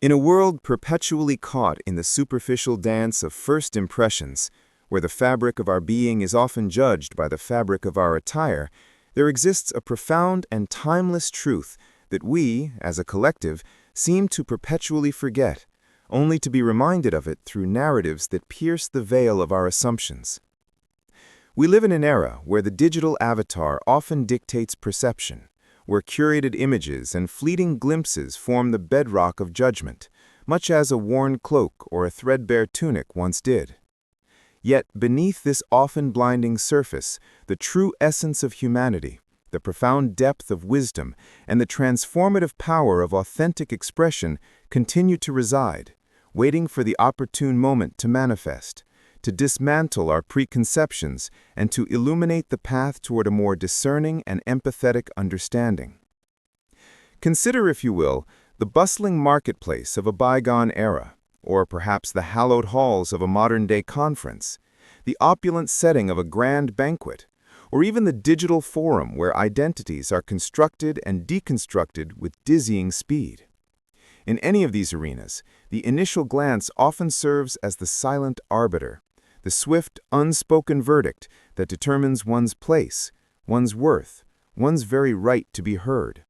In a world perpetually caught in the superficial dance of first impressions, where the fabric of our being is often judged by the fabric of our attire, there exists a profound and timeless truth that we, as a collective, seem to perpetually forget, only to be reminded of it through narratives that pierce the veil of our assumptions. We live in an era where the digital avatar often dictates perception, where curated images and fleeting glimpses form the bedrock of judgment, much as a worn cloak or a threadbare tunic once did. Yet beneath this often blinding surface, the true essence of humanity, the profound depth of wisdom, and the transformative power of authentic expression continue to reside, waiting for the opportune moment to manifest, to dismantle our preconceptions, and to illuminate the path toward a more discerning and empathetic understanding. Consider, if you will, the bustling marketplace of a bygone era, or perhaps the hallowed halls of a modern-day conference, the opulent setting of a grand banquet, or even the digital forum where identities are constructed and deconstructed with dizzying speed. In any of these arenas, the initial glance often serves as the silent arbiter, the swift, unspoken verdict that determines one's place, one's worth, one's very right to be heard.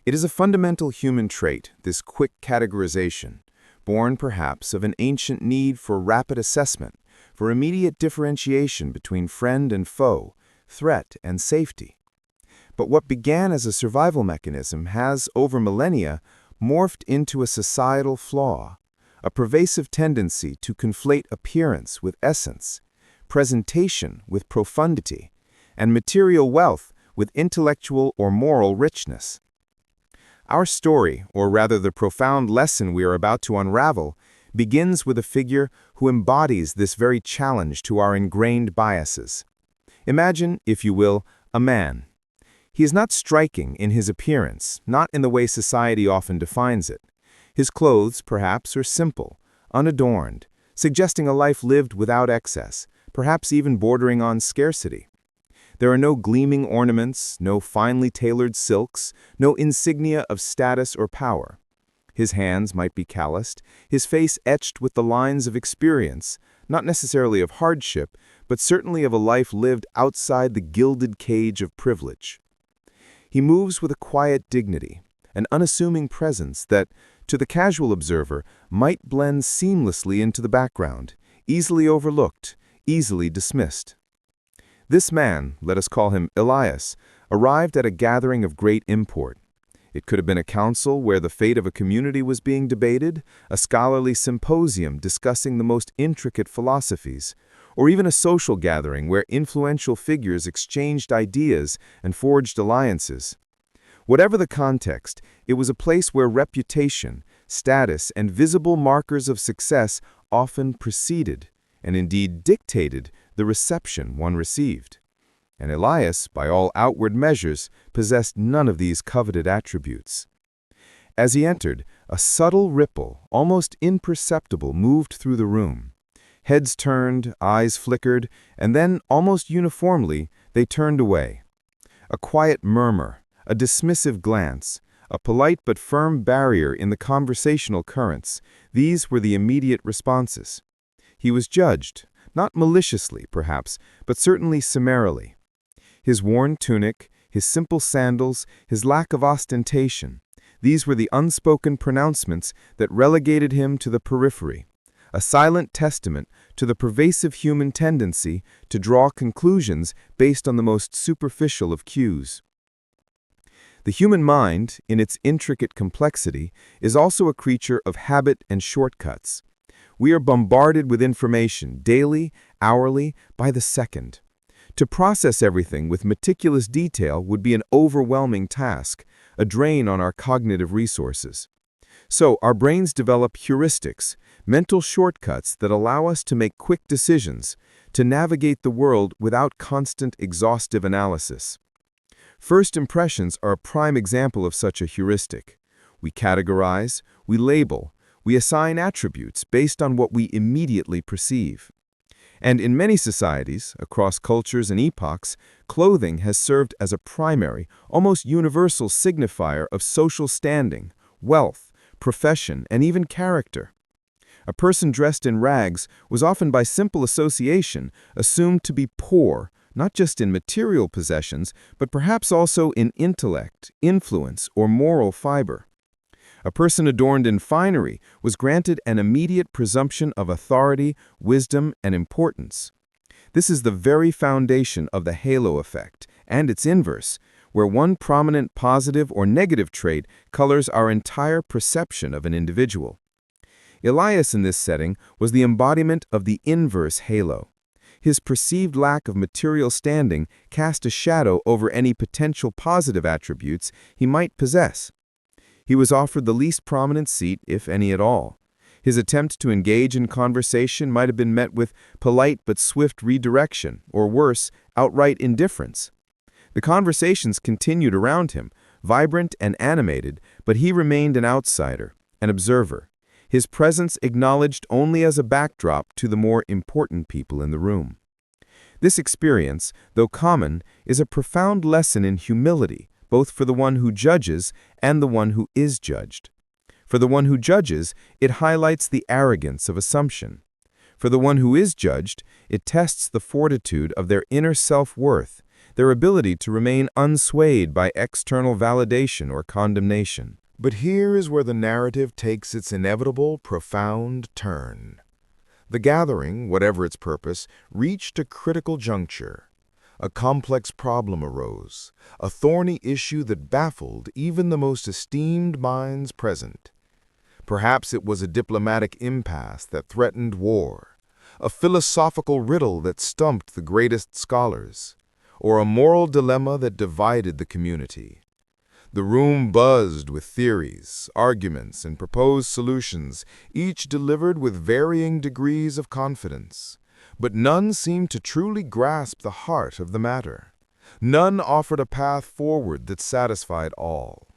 It is a fundamental human trait, this quick categorization, born perhaps of an ancient need for rapid assessment, for immediate differentiation between friend and foe, threat and safety. But what began as a survival mechanism has, over millennia, morphed into a societal flaw, a pervasive tendency to conflate appearance with essence, presentation with profundity, and material wealth with intellectual or moral richness. Our story, or rather the profound lesson we are about to unravel, begins with a figure who embodies this very challenge to our ingrained biases. Imagine, if you will, a man. He is not striking in his appearance, not in the way society often defines it. His clothes, perhaps, are simple, unadorned, suggesting a life lived without excess, perhaps even bordering on scarcity. There are no gleaming ornaments, no finely tailored silks, no insignia of status or power. His hands might be calloused, his face etched with the lines of experience, not necessarily of hardship, but certainly of a life lived outside the gilded cage of privilege. He moves with a quiet dignity, an unassuming presence that, to the casual observer, might blend seamlessly into the background, easily overlooked, easily dismissed. This man, let us call him Elias, arrived at a gathering of great import. It could have been a council where the fate of a community was being debated, a scholarly symposium discussing the most intricate philosophies, or even a social gathering where influential figures exchanged ideas and forged alliances. Whatever the context, it was a place where reputation, status, and visible markers of success often preceded, and indeed dictated, the reception one received. And Elias, by all outward measures, possessed none of these coveted attributes. As he entered, a subtle ripple, almost imperceptible, moved through the room. Heads turned, eyes flickered, and then, almost uniformly, they turned away. A quiet murmur, a dismissive glance, a polite but firm barrier in the conversational currents, these were the immediate responses. He was judged, not maliciously, perhaps, but certainly summarily. His worn tunic, his simple sandals, his lack of ostentation, these were the unspoken pronouncements that relegated him to the periphery, a silent testament to the pervasive human tendency to draw conclusions based on the most superficial of cues. The human mind, in its intricate complexity, is also a creature of habit and shortcuts. We are bombarded with information daily, hourly, by the second. To process everything with meticulous detail would be an overwhelming task, a drain on our cognitive resources. So our brains develop heuristics, mental shortcuts that allow us to make quick decisions, to navigate the world without constant exhaustive analysis. First impressions are a prime example of such a heuristic. We categorize, we label, we assign attributes based on what we immediately perceive. And in many societies, across cultures and epochs, clothing has served as a primary, almost universal signifier of social standing, wealth, profession, and even character. A person dressed in rags was often by simple association assumed to be poor, not just in material possessions, but perhaps also in intellect, influence, or moral fiber. A person adorned in finery was granted an immediate presumption of authority, wisdom, and importance. This is the very foundation of the halo effect, and its inverse, where one prominent positive or negative trait colors our entire perception of an individual. Elias in this setting was the embodiment of the inverse halo. His perceived lack of material standing cast a shadow over any potential positive attributes he might possess. He was offered the least prominent seat, if any at all. His attempt to engage in conversation might have been met with polite but swift redirection, or worse, outright indifference. The conversations continued around him, vibrant and animated, but he remained an outsider, an observer, his presence acknowledged only as a backdrop to the more important people in the room. This experience, though common, is a profound lesson in humility, both for the one who judges and the one who is judged. For the one who judges, it highlights the arrogance of assumption. For the one who is judged, it tests the fortitude of their inner self-worth, their ability to remain unswayed by external validation or condemnation. But here is where the narrative takes its inevitable, profound turn. The gathering, whatever its purpose, reached a critical juncture. A complex problem arose, a thorny issue that baffled even the most esteemed minds present. Perhaps it was a diplomatic impasse that threatened war, a philosophical riddle that stumped the greatest scholars, or a moral dilemma that divided the community. The room buzzed with theories, arguments, and proposed solutions, each delivered with varying degrees of confidence. But none seemed to truly grasp the heart of the matter. None offered a path forward that satisfied all.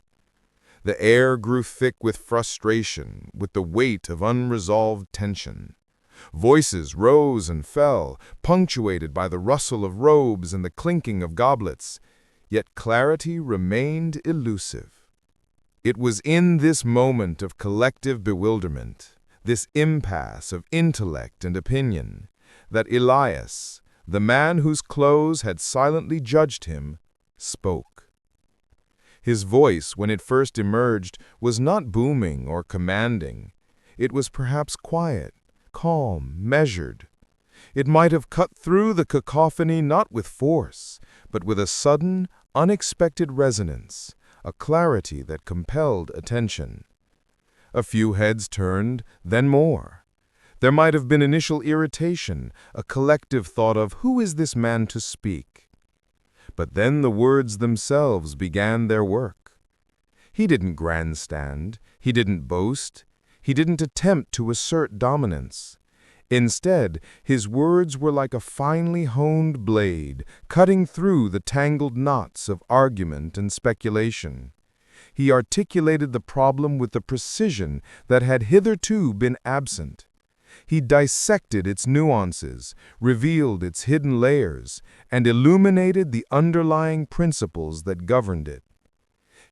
The air grew thick with frustration, with the weight of unresolved tension. Voices rose and fell, punctuated by the rustle of robes and the clinking of goblets. Yet clarity remained elusive. It was in this moment of collective bewilderment, this impasse of intellect and opinion, that Elias, the man whose clothes had silently judged him, spoke. His voice, when it first emerged, was not booming or commanding. It was perhaps quiet, calm, measured. It might have cut through the cacophony not with force, but with a sudden, unexpected resonance, a clarity that compelled attention. A few heads turned, then more. There might have been initial irritation, a collective thought of, who is this man to speak? But then the words themselves began their work. He didn't grandstand, he didn't boast, he didn't attempt to assert dominance. Instead, his words were like a finely honed blade, cutting through the tangled knots of argument and speculation. He articulated the problem with a precision that had hitherto been absent. He dissected its nuances, revealed its hidden layers, and illuminated the underlying principles that governed it.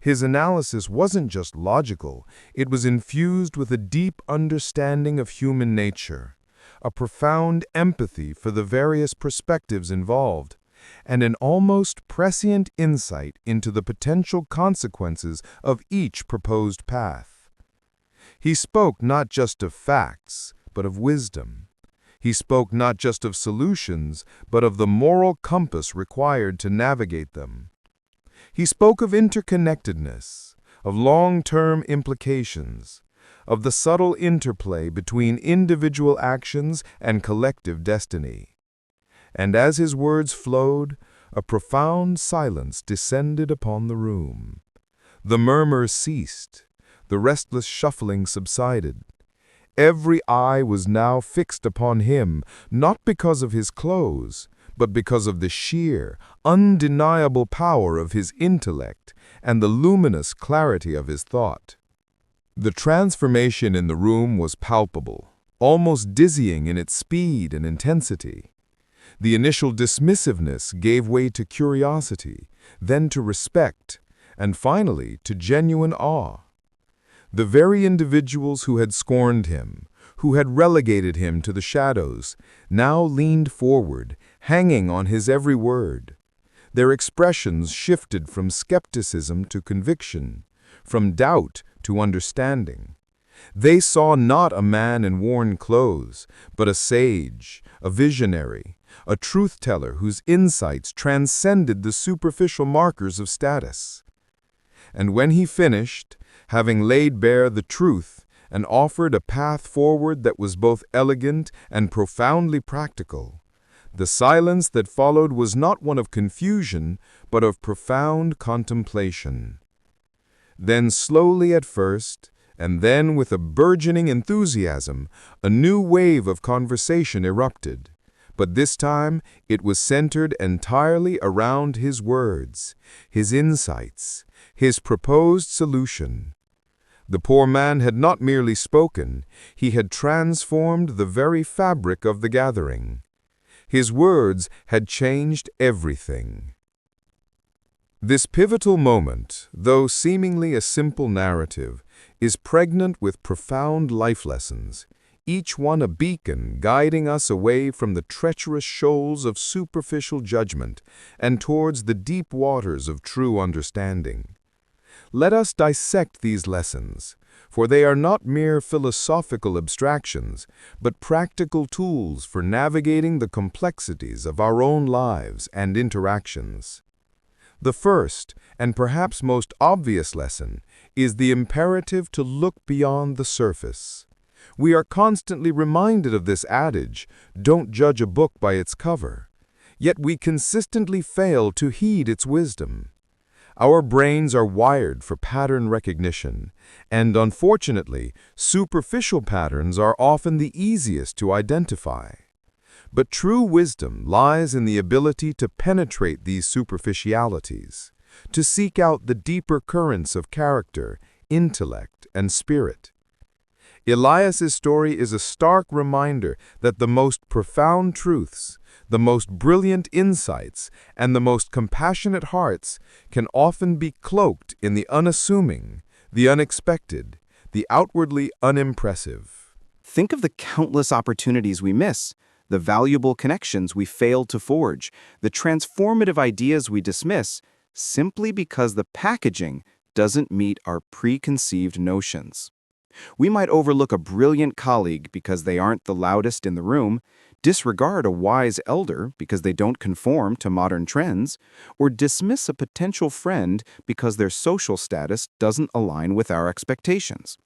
His analysis wasn't just logical, it was infused with a deep understanding of human nature, a profound empathy for the various perspectives involved, and an almost prescient insight into the potential consequences of each proposed path. He spoke not just of facts, but of wisdom. He spoke not just of solutions, but of the moral compass required to navigate them. He spoke of interconnectedness, of long-term implications, of the subtle interplay between individual actions and collective destiny. And as his words flowed, a profound silence descended upon the room. The murmurs ceased, the restless shuffling subsided. Every eye was now fixed upon him, not because of his clothes, but because of the sheer, undeniable power of his intellect and the luminous clarity of his thought. The transformation in the room was palpable, almost dizzying in its speed and intensity. The initial dismissiveness gave way to curiosity, then to respect, and finally to genuine awe. The very individuals who had scorned him, who had relegated him to the shadows, now leaned forward, hanging on his every word. Their expressions shifted from skepticism to conviction, from doubt to understanding. They saw not a man in worn clothes, but a sage, a visionary, a truth-teller whose insights transcended the superficial markers of status. And when he finished, having laid bare the truth and offered a path forward that was both elegant and profoundly practical, the silence that followed was not one of confusion, but of profound contemplation. Then slowly at first, and then with a burgeoning enthusiasm, a new wave of conversation erupted. But this time it was centered entirely around his words, his insights, his proposed solution. The poor man had not merely spoken, he had transformed the very fabric of the gathering. His words had changed everything. This pivotal moment, though seemingly a simple narrative, is pregnant with profound life lessons, each one a beacon guiding us away from the treacherous shoals of superficial judgment and towards the deep waters of true understanding. Let us dissect these lessons, for they are not mere philosophical abstractions, but practical tools for navigating the complexities of our own lives and interactions. The first, and perhaps most obvious lesson, is the imperative to look beyond the surface. We are constantly reminded of this adage, "Don't judge a book by its cover," yet we consistently fail to heed its wisdom. Our brains are wired for pattern recognition, and unfortunately, superficial patterns are often the easiest to identify. But true wisdom lies in the ability to penetrate these superficialities, to seek out the deeper currents of character, intellect, and spirit. Elias's story is a stark reminder that the most profound truths, the most brilliant insights, and the most compassionate hearts can often be cloaked in the unassuming, the unexpected, the outwardly unimpressive. Think of the countless opportunities we miss, the valuable connections we fail to forge, the transformative ideas we dismiss, simply because the packaging doesn't meet our preconceived notions. We might overlook a brilliant colleague because they aren't the loudest in the room, disregard a wise elder because they don't conform to modern trends, or dismiss a potential friend because their social status doesn't align with our expectations.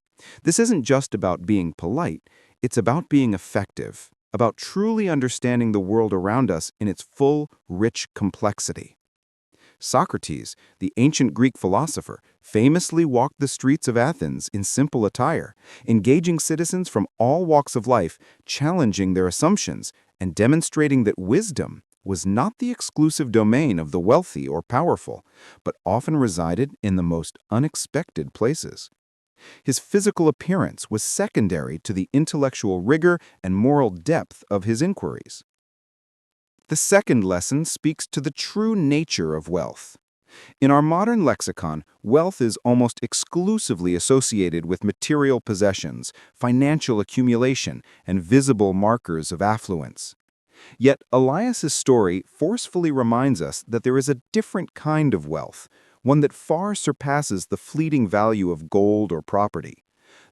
This isn't just about being polite, it's about being effective, about truly understanding the world around us in its full, rich complexity. Socrates, the ancient Greek philosopher, famously walked the streets of Athens in simple attire, engaging citizens from all walks of life, challenging their assumptions, and demonstrating that wisdom was not the exclusive domain of the wealthy or powerful, but often resided in the most unexpected places. His physical appearance was secondary to the intellectual rigor and moral depth of his inquiries. The second lesson speaks to the true nature of wealth. In our modern lexicon, wealth is almost exclusively associated with material possessions, financial accumulation, and visible markers of affluence. Yet Elias's story forcefully reminds us that there is a different kind of wealth, one that far surpasses the fleeting value of gold or property.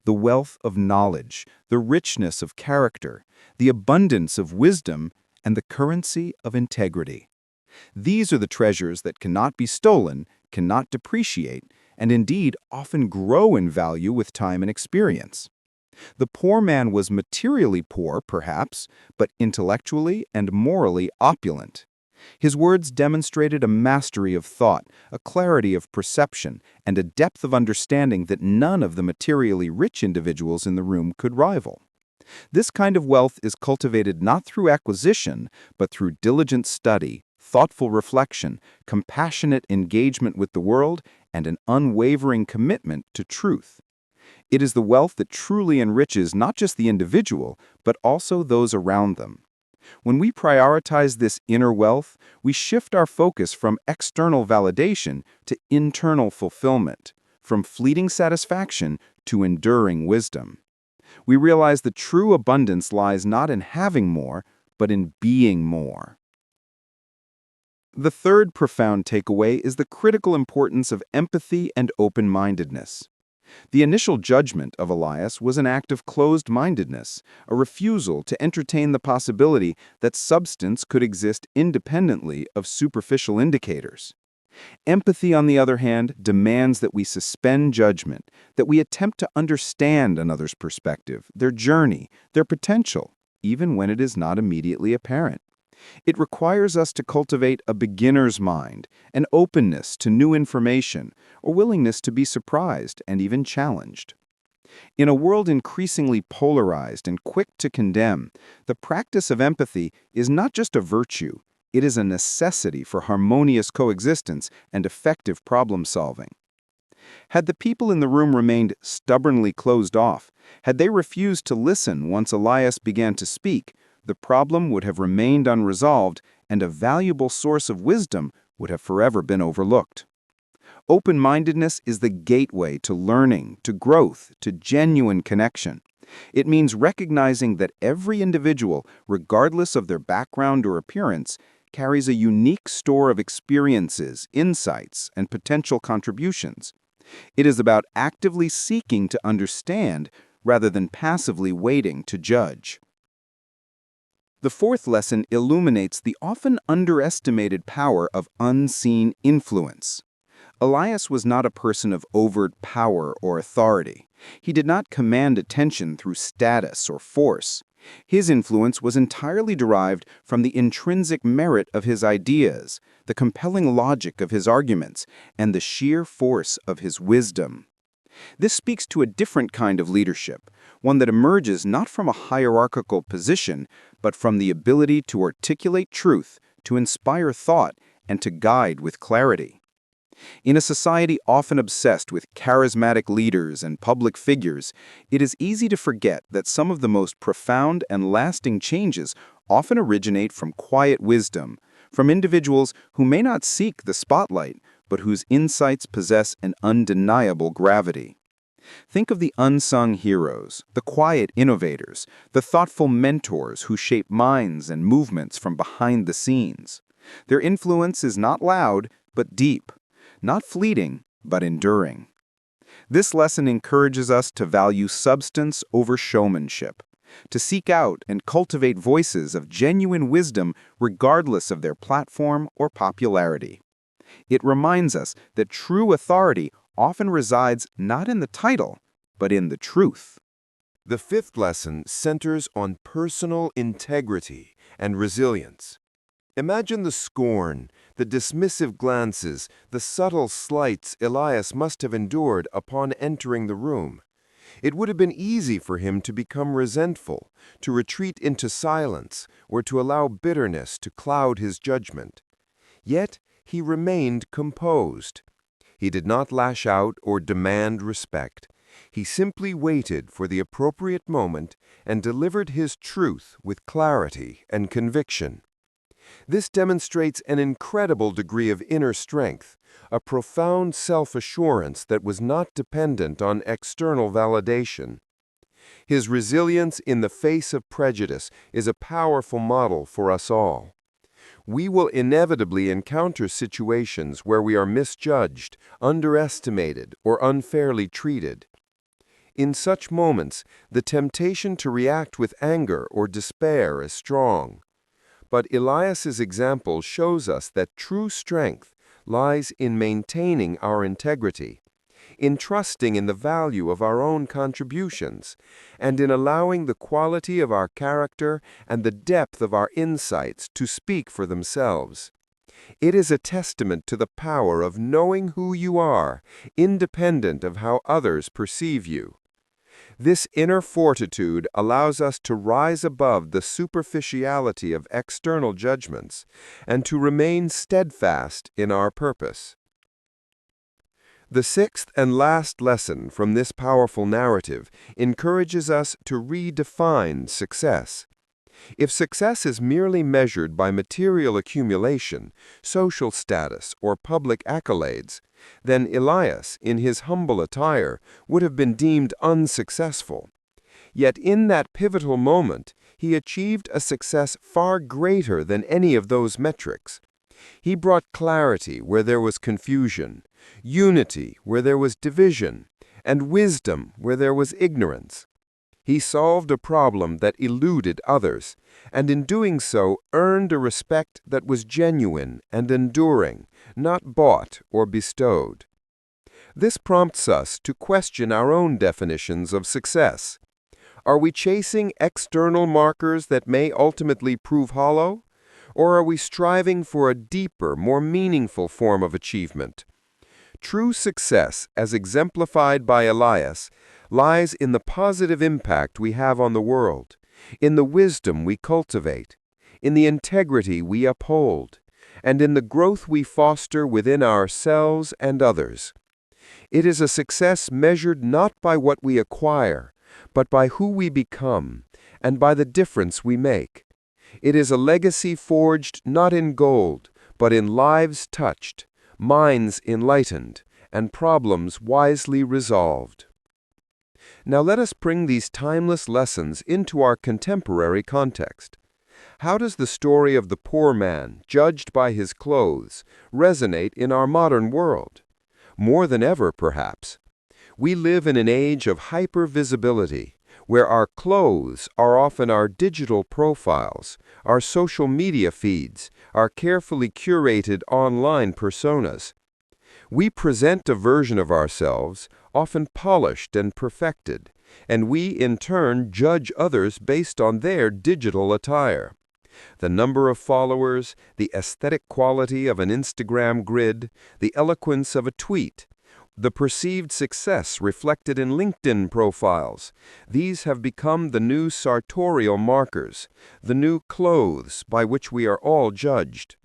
The wealth of knowledge, the richness of character, the abundance of wisdom, and the currency of integrity. These are the treasures that cannot be stolen, cannot depreciate, and indeed often grow in value with time and experience. The poor man was materially poor, perhaps, but intellectually and morally opulent. His words demonstrated a mastery of thought, a clarity of perception, and a depth of understanding that none of the materially rich individuals in the room could rival. This kind of wealth is cultivated not through acquisition, but through diligent study, thoughtful reflection, compassionate engagement with the world, and an unwavering commitment to truth. It is the wealth that truly enriches not just the individual, but also those around them. When we prioritize this inner wealth, we shift our focus from external validation to internal fulfillment, from fleeting satisfaction to enduring wisdom. We realize that true abundance lies not in having more, but in being more. The third profound takeaway is the critical importance of empathy and open-mindedness. The initial judgment of Elias was an act of closed-mindedness, a refusal to entertain the possibility that substance could exist independently of superficial indicators. Empathy, on the other hand, demands that we suspend judgment, that we attempt to understand another's perspective, their journey, their potential, even when it is not immediately apparent. It requires us to cultivate a beginner's mind, an openness to new information, or willingness to be surprised and even challenged. In a world increasingly polarized and quick to condemn, the practice of empathy is not just a virtue, it is a necessity for harmonious coexistence and effective problem-solving. Had the people in the room remained stubbornly closed off, had they refused to listen once Elias began to speak, the problem would have remained unresolved and a valuable source of wisdom would have forever been overlooked. Open-mindedness is the gateway to learning, to growth, to genuine connection. It means recognizing that every individual, regardless of their background or appearance, carries a unique store of experiences, insights, and potential contributions. It is about actively seeking to understand rather than passively waiting to judge. The fourth lesson illuminates the often underestimated power of unseen influence. Elias was not a person of overt power or authority. He did not command attention through status or force. His influence was entirely derived from the intrinsic merit of his ideas, the compelling logic of his arguments, and the sheer force of his wisdom. This speaks to a different kind of leadership, one that emerges not from a hierarchical position, but from the ability to articulate truth, to inspire thought, and to guide with clarity. In a society often obsessed with charismatic leaders and public figures, it is easy to forget that some of the most profound and lasting changes often originate from quiet wisdom, from individuals who may not seek the spotlight, but whose insights possess an undeniable gravity. Think of the unsung heroes, the quiet innovators, the thoughtful mentors who shape minds and movements from behind the scenes. Their influence is not loud, but deep. Not fleeting, but enduring. This lesson encourages us to value substance over showmanship, to seek out and cultivate voices of genuine wisdom regardless of their platform or popularity. It reminds us that true authority often resides not in the title, but in the truth. The fifth lesson centers on personal integrity and resilience. Imagine the scorn, the dismissive glances, the subtle slights Elias must have endured upon entering the room. It would have been easy for him to become resentful, to retreat into silence, or to allow bitterness to cloud his judgment. Yet he remained composed. He did not lash out or demand respect. He simply waited for the appropriate moment and delivered his truth with clarity and conviction. This demonstrates an incredible degree of inner strength, a profound self-assurance that was not dependent on external validation. His resilience in the face of prejudice is a powerful model for us all. We will inevitably encounter situations where we are misjudged, underestimated, or unfairly treated. In such moments, the temptation to react with anger or despair is strong. But Elias's example shows us that true strength lies in maintaining our integrity, in trusting in the value of our own contributions, and in allowing the quality of our character and the depth of our insights to speak for themselves. It is a testament to the power of knowing who you are, independent of how others perceive you. This inner fortitude allows us to rise above the superficiality of external judgments and to remain steadfast in our purpose. The sixth and last lesson from this powerful narrative encourages us to redefine success. If success is merely measured by material accumulation, social status, or public accolades, then Elias, in his humble attire, would have been deemed unsuccessful. Yet in that pivotal moment, he achieved a success far greater than any of those metrics. He brought clarity where there was confusion, unity where there was division, and wisdom where there was ignorance. He solved a problem that eluded others, and in doing so earned a respect that was genuine and enduring, not bought or bestowed. This prompts us to question our own definitions of success. Are we chasing external markers that may ultimately prove hollow? Or are we striving for a deeper, more meaningful form of achievement? True success, as exemplified by Elias, lies in the positive impact we have on the world, in the wisdom we cultivate, in the integrity we uphold, and in the growth we foster within ourselves and others. It is a success measured not by what we acquire, but by who we become, and by the difference we make. It is a legacy forged not in gold, but in lives touched, minds enlightened, and problems wisely resolved. Now let us bring these timeless lessons into our contemporary context. How does the story of the poor man, judged by his clothes, resonate in our modern world? More than ever, perhaps. We live in an age of hyper-visibility, where our clothes are often our digital profiles, our social media feeds, our carefully curated online personas. We present a version of ourselves, often polished and perfected, and we in turn judge others based on their digital attire. The number of followers, the aesthetic quality of an Instagram grid, the eloquence of a tweet, the perceived success reflected in LinkedIn profiles, these have become the new sartorial markers, the new clothes by which we are all judged.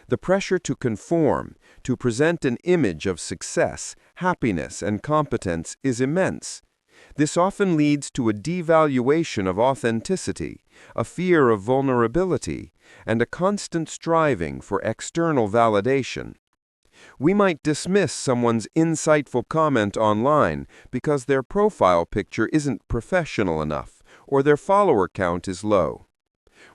The pressure to conform, to present an image of success, happiness, and competence is immense. This often leads to a devaluation of authenticity, a fear of vulnerability, and a constant striving for external validation. We might dismiss someone's insightful comment online because their profile picture isn't professional enough or their follower count is low.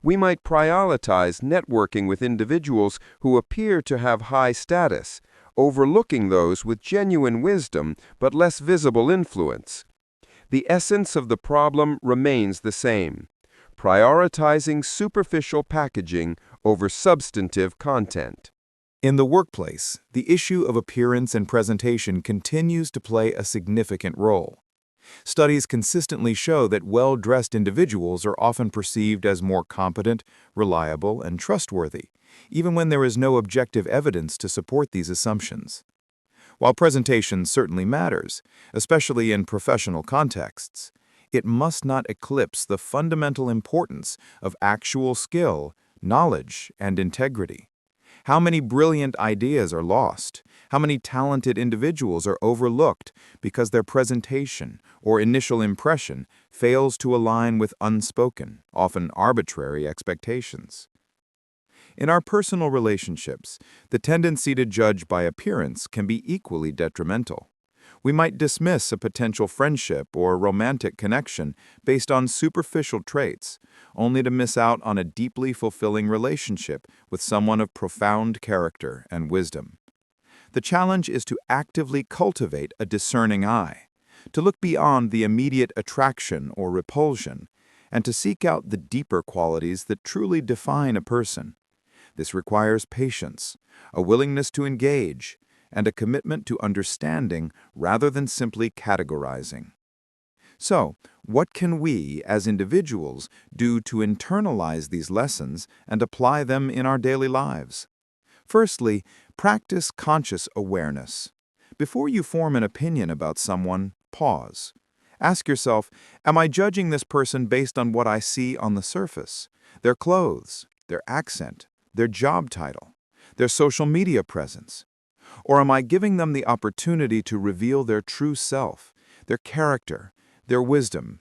We might prioritize networking with individuals who appear to have high status, overlooking those with genuine wisdom but less visible influence. The essence of the problem remains the same: prioritizing superficial packaging over substantive content. In the workplace, the issue of appearance and presentation continues to play a significant role. Studies consistently show that well-dressed individuals are often perceived as more competent, reliable, and trustworthy, even when there is no objective evidence to support these assumptions. While presentation certainly matters, especially in professional contexts, it must not eclipse the fundamental importance of actual skill, knowledge, and integrity. How many brilliant ideas are lost? How many talented individuals are overlooked because their presentation or initial impression fails to align with unspoken, often arbitrary expectations? In our personal relationships, the tendency to judge by appearance can be equally detrimental. We might dismiss a potential friendship or romantic connection based on superficial traits, only to miss out on a deeply fulfilling relationship with someone of profound character and wisdom. The challenge is to actively cultivate a discerning eye, to look beyond the immediate attraction or repulsion, and to seek out the deeper qualities that truly define a person. This requires patience, a willingness to engage, and a commitment to understanding rather than simply categorizing. So, what can we, as individuals, do to internalize these lessons and apply them in our daily lives? Firstly, practice conscious awareness. Before you form an opinion about someone, pause. Ask yourself, am I judging this person based on what I see on the surface? Their clothes, their accent, their job title, their social media presence? Or am I giving them the opportunity to reveal their true self, their character, their wisdom?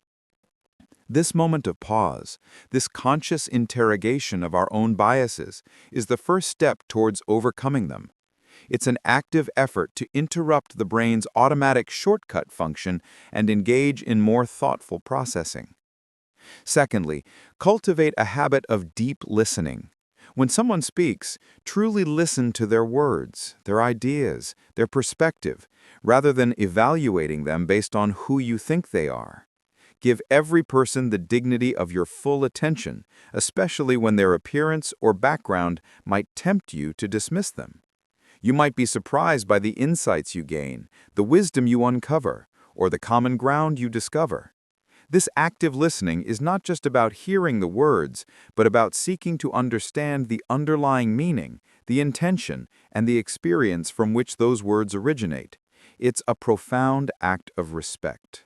This moment of pause, this conscious interrogation of our own biases, is the first step towards overcoming them. It's an active effort to interrupt the brain's automatic shortcut function and engage in more thoughtful processing. Secondly, cultivate a habit of deep listening. When someone speaks, truly listen to their words, their ideas, their perspective, rather than evaluating them based on who you think they are. Give every person the dignity of your full attention, especially when their appearance or background might tempt you to dismiss them. You might be surprised by the insights you gain, the wisdom you uncover, or the common ground you discover. This active listening is not just about hearing the words, but about seeking to understand the underlying meaning, the intention, and the experience from which those words originate. It's a profound act of respect.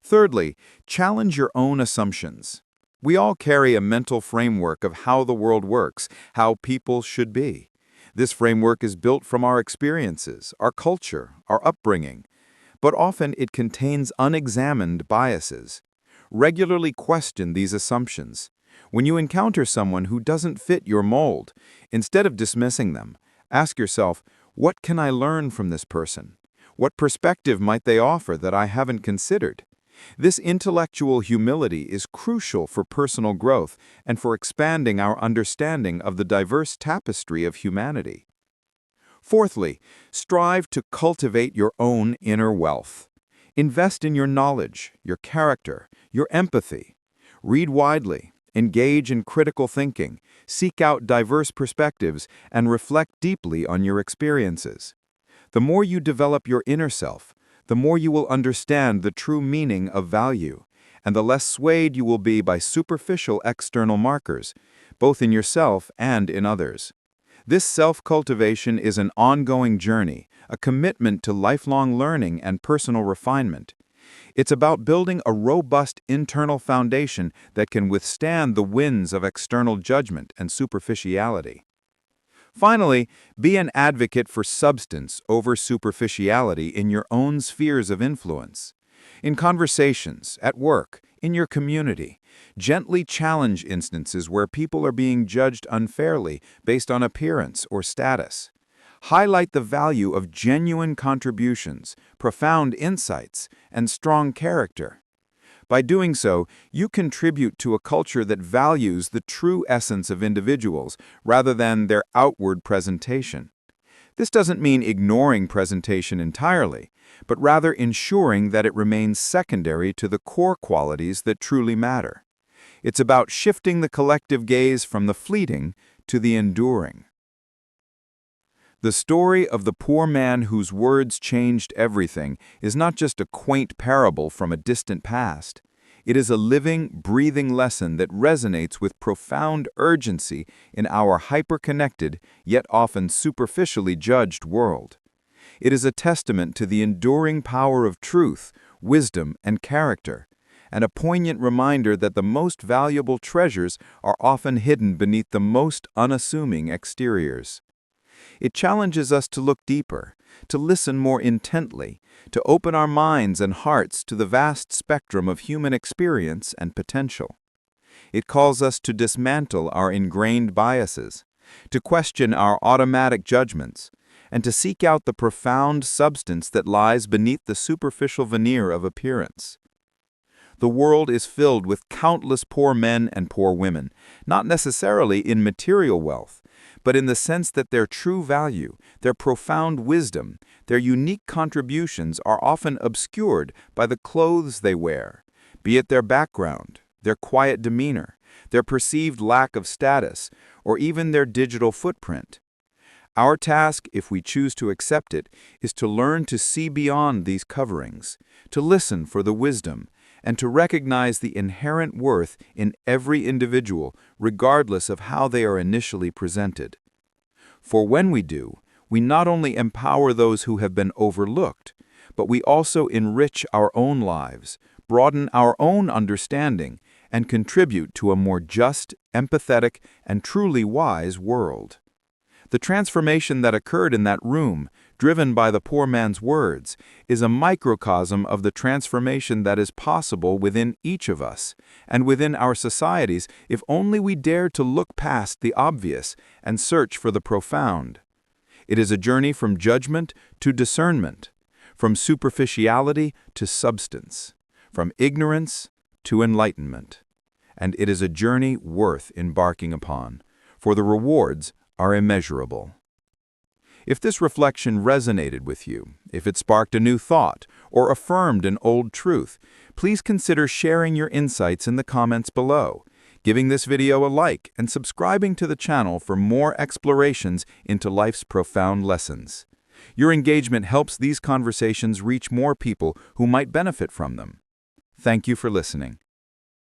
Thirdly, challenge your own assumptions. We all carry a mental framework of how the world works, how people should be. This framework is built from our experiences, our culture, our upbringing, but often it contains unexamined biases. Regularly question these assumptions. When you encounter someone who doesn't fit your mold, instead of dismissing them, ask yourself, what can I learn from this person? What perspective might they offer that I haven't considered? This intellectual humility is crucial for personal growth and for expanding our understanding of the diverse tapestry of humanity. Fourthly, strive to cultivate your own inner wealth. Invest in your knowledge, your character, your empathy. Read widely, engage in critical thinking, seek out diverse perspectives, and reflect deeply on your experiences. The more you develop your inner self, the more you will understand the true meaning of value, and the less swayed you will be by superficial external markers, both in yourself and in others. This self-cultivation is an ongoing journey, a commitment to lifelong learning and personal refinement. It's about building a robust internal foundation that can withstand the winds of external judgment and superficiality. Finally, be an advocate for substance over superficiality in your own spheres of influence. In conversations, at work, in your community, gently challenge instances where people are being judged unfairly based on appearance or status. Highlight the value of genuine contributions, profound insights, and strong character. By doing so, you contribute to a culture that values the true essence of individuals rather than their outward presentation. This doesn't mean ignoring presentation entirely, but rather ensuring that it remains secondary to the core qualities that truly matter. It's about shifting the collective gaze from the fleeting to the enduring. The story of the poor man whose words changed everything is not just a quaint parable from a distant past. It is a living, breathing lesson that resonates with profound urgency in our hyper-connected, yet often superficially judged world. It is a testament to the enduring power of truth, wisdom, and character, and a poignant reminder that the most valuable treasures are often hidden beneath the most unassuming exteriors. It challenges us to look deeper, to listen more intently, to open our minds and hearts to the vast spectrum of human experience and potential. It calls us to dismantle our ingrained biases, to question our automatic judgments, and to seek out the profound substance that lies beneath the superficial veneer of appearance. The world is filled with countless poor men and poor women, not necessarily in material wealth, but in the sense that their true value, their profound wisdom, their unique contributions are often obscured by the clothes they wear, be it their background, their quiet demeanor, their perceived lack of status, or even their digital footprint. Our task, if we choose to accept it, is to learn to see beyond these coverings, to listen for the wisdom, and to recognize the inherent worth in every individual, regardless of how they are initially presented. For when we do, we not only empower those who have been overlooked, but we also enrich our own lives, broaden our own understanding, and contribute to a more just, empathetic, and truly wise world. The transformation that occurred in that room, driven by the poor man's words, is a microcosm of the transformation that is possible within each of us, and within our societies if only we dare to look past the obvious and search for the profound. It is a journey from judgment to discernment, from superficiality to substance, from ignorance to enlightenment. And it is a journey worth embarking upon, for the rewards are immeasurable. If this reflection resonated with you, if it sparked a new thought or affirmed an old truth, please consider sharing your insights in the comments below, giving this video a like, and subscribing to the channel for more explorations into life's profound lessons. Your engagement helps these conversations reach more people who might benefit from them. Thank you for listening.